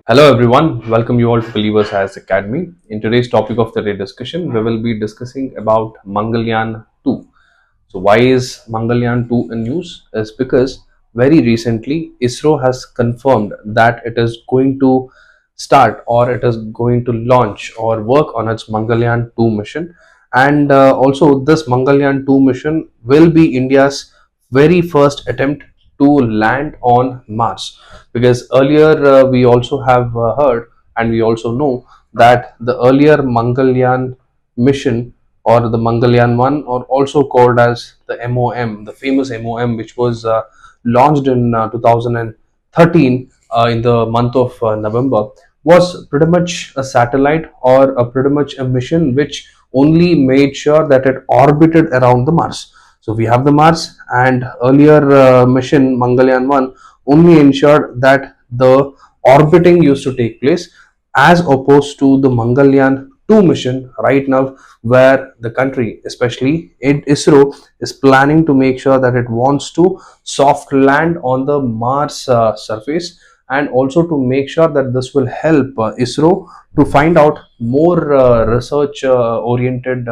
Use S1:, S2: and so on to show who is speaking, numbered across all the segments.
S1: Hello everyone, welcome you all to Believers Science Academy. In today's topic of the day discussion, we will be discussing about Mangalyaan-02. So why is Mangalyaan-02 in news? Is because very recently ISRO has confirmed that it is going to start or it is going to launch or work on its Mangalyaan-02 mission. And also this Mangalyaan-02 mission will be India's very first attempt to land on Mars, because earlier we also have heard and we also know that the earlier Mangalyaan mission or the Mangalyaan 1, or also called as the MOM, the famous MOM, which was launched in 2013 in the month of November, was pretty much a satellite or a pretty much a mission which only made sure that it orbited around the Mars. So we have the Mars, and earlier mission Mangalyaan 1 only ensured that the orbiting used to take place, as opposed to the Mangalyaan 2 mission right now, where the country, especially ISRO, is planning to make sure that it wants to soft land on the Mars surface, and also to make sure that this will help ISRO to find out more research oriented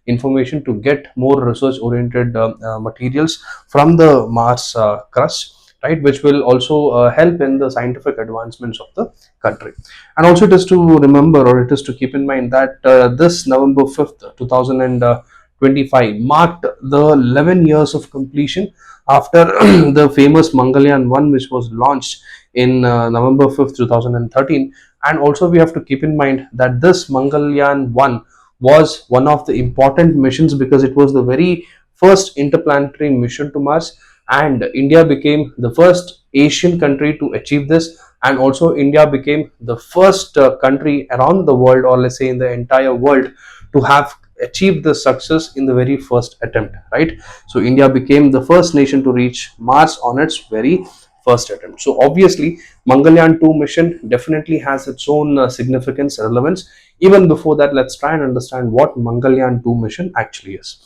S1: information, to get more research oriented materials from the Mars crust, right, which will also help in the scientific advancements of the country. And also it is to remember, or it is to keep in mind, that this November 5th 2025 marked the 11 years of completion after the famous Mangalyaan 1, which was launched in November 5th 2013. And also we have to keep in mind that this Mangalyaan 1 was one of the important missions, because it was the very first interplanetary mission to Mars, and India became the first Asian country to achieve this. And also India became the first country around the world, or let's say in the entire world, to have achieved the success in the very first attempt, right? So India became the first nation to reach Mars on its very first attempt. So obviously Mangalyaan 2 mission definitely has its own significance, relevance. Even before that, let's try and understand what Mangalyaan 2 mission actually is.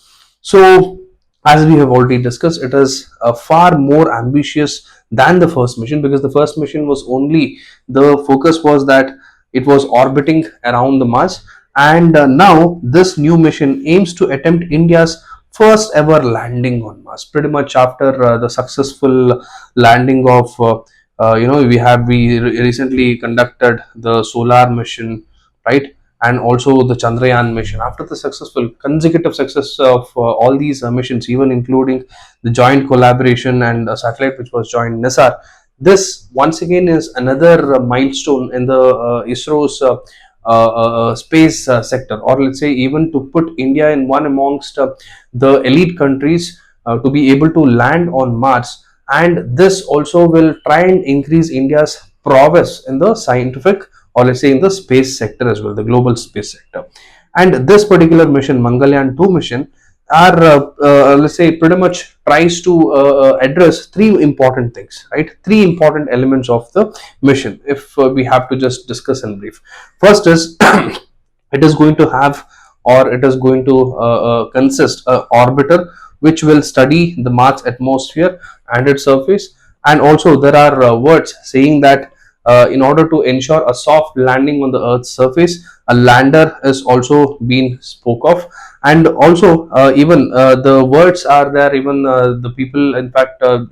S1: So as we have already discussed, it is far more ambitious than the first mission, because the first mission was only, the focus was that it was orbiting around the Mars. And now this new mission aims to attempt India's first ever landing on Mars, pretty much after the successful landing of we recently conducted the solar mission, right, and also the Chandrayaan mission. After the successful consecutive success of all these missions, even including the joint collaboration and a satellite which was joined NISAR, this once again is another milestone in the ISRO's space sector, or let's say even to put India in one amongst the elite countries to be able to land on Mars. And this also will try and increase India's prowess in the scientific, or let's say in the space sector as well, the global space sector. And this particular mission, Mangalyaan 2 mission, are let's say pretty much tries to address three important things, right? Three important elements of the mission, if we have to just discuss in brief. First is it is going to have, or it is going to consist a orbiter which will study the Mars atmosphere and its surface. And also there are words saying that in order to ensure a soft landing on the Earth's surface, a lander is also being spoke of. And also even the words are there, even the people, in fact the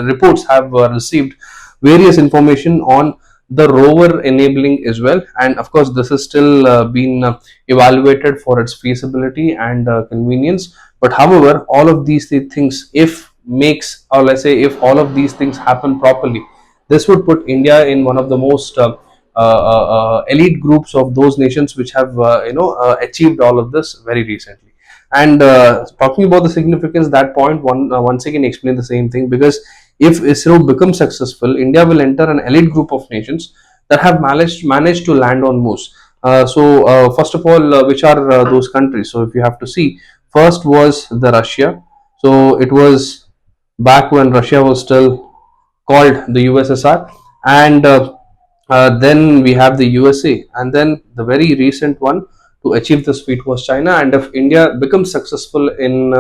S1: reports have received various information on the rover enabling as well. And of course this is still being evaluated for its feasibility and convenience. But however, all of these things, if makes, or let's say if all of these things happen properly, this would put India in one of the most elite groups of those nations which have achieved all of this very recently. And talking about the significance, that point once again explain the same thing, because if ISRO becomes successful, India will enter an elite group of nations that have managed to land on Moose. First of all, which are those countries? So if you have to see, first was the Russia. So it was back when Russia was still called the USSR, and then we have the USA, and then the very recent one to achieve this feat was China. And if India becomes successful in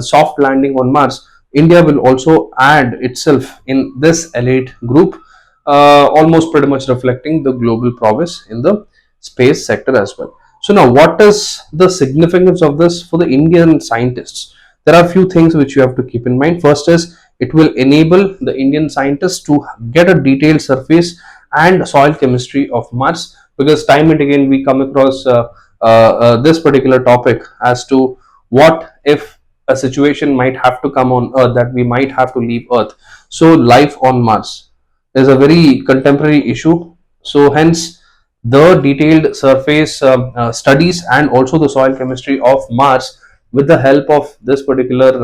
S1: soft landing on Mars, India will also add itself in this elite group. almost pretty much reflecting the global progress in the space sector as well. So now, what is the significance of this for the Indian scientists? There are a few things which you have to keep in mind. First is it will enable the Indian scientists to get a detailed surface and soil chemistry of Mars, because time and again we come across this particular topic as to what if a situation might have to come on Earth, that we might have to leave Earth. So life on Mars is a very contemporary issue. So hence the detailed surface studies and also the soil chemistry of Mars, with the help of this particular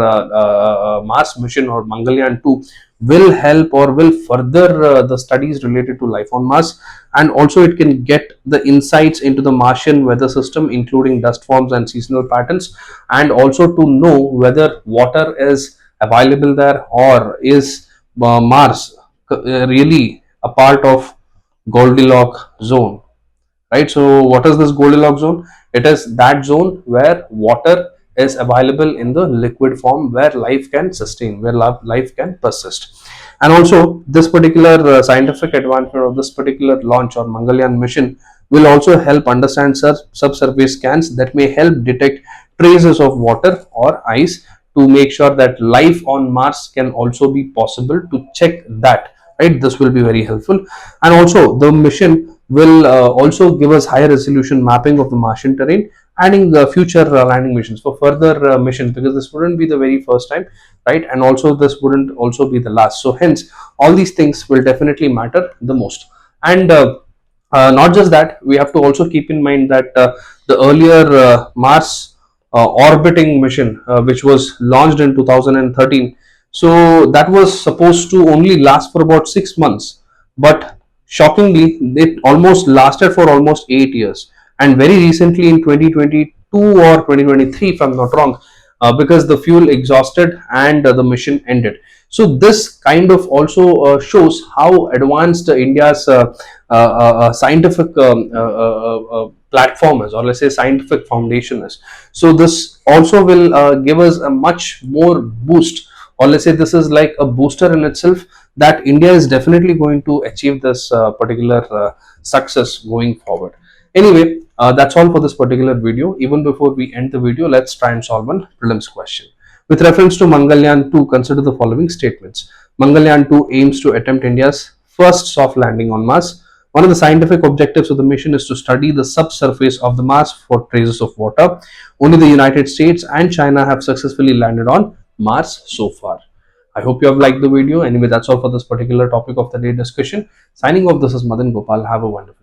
S1: Mars mission or Mangalyaan-02, will help or will further the studies related to life on Mars. And also it can get the insights into the Martian weather system, including dust forms and seasonal patterns, and also to know whether water is available there, or is Mars really a part of Goldilocks zone, right? So what is this Goldilocks zone? It is that zone where water is available in the liquid form, where life can sustain, where life can persist. And also this particular scientific advancement of this particular launch or Mangalyaan mission will also help understand subsurface scans that may help detect traces of water or ice, to make sure that life on Mars can also be possible, to check that, right? This will be very helpful. And also the mission will also give us higher resolution mapping of the Martian terrain, adding the future landing missions for further missions, because this wouldn't be the very first time, right? And also this wouldn't also be the last. So hence all these things will definitely matter the most. And not just that, we have to also keep in mind that the earlier Mars orbiting mission, which was launched in 2013, so that was supposed to only last for about 6 months, but shockingly it almost lasted for almost 8 years. And very recently in 2022 or 2023, if I'm not wrong, because the fuel exhausted and the mission ended. So this kind of also shows how advanced India's scientific platform is, or let's say scientific foundation is. So this also will give us a much more boost, or let's say this is like a booster in itself, that India is definitely going to achieve this particular success going forward. Anyway, that's all for this particular video. Even before we end the video, let's try and solve one prelims question. With reference to Mangalyaan-02, consider the following statements. Mangalyaan-02 aims to attempt India's first soft landing on Mars. One of the scientific objectives of the mission is to study the subsurface of the Mars for traces of water. Only the United States and China have successfully landed on Mars so far. I hope you have liked the video. Anyway, that's all for this particular topic of the day discussion. Signing off, this is Madan Gopal. Have a wonderful day.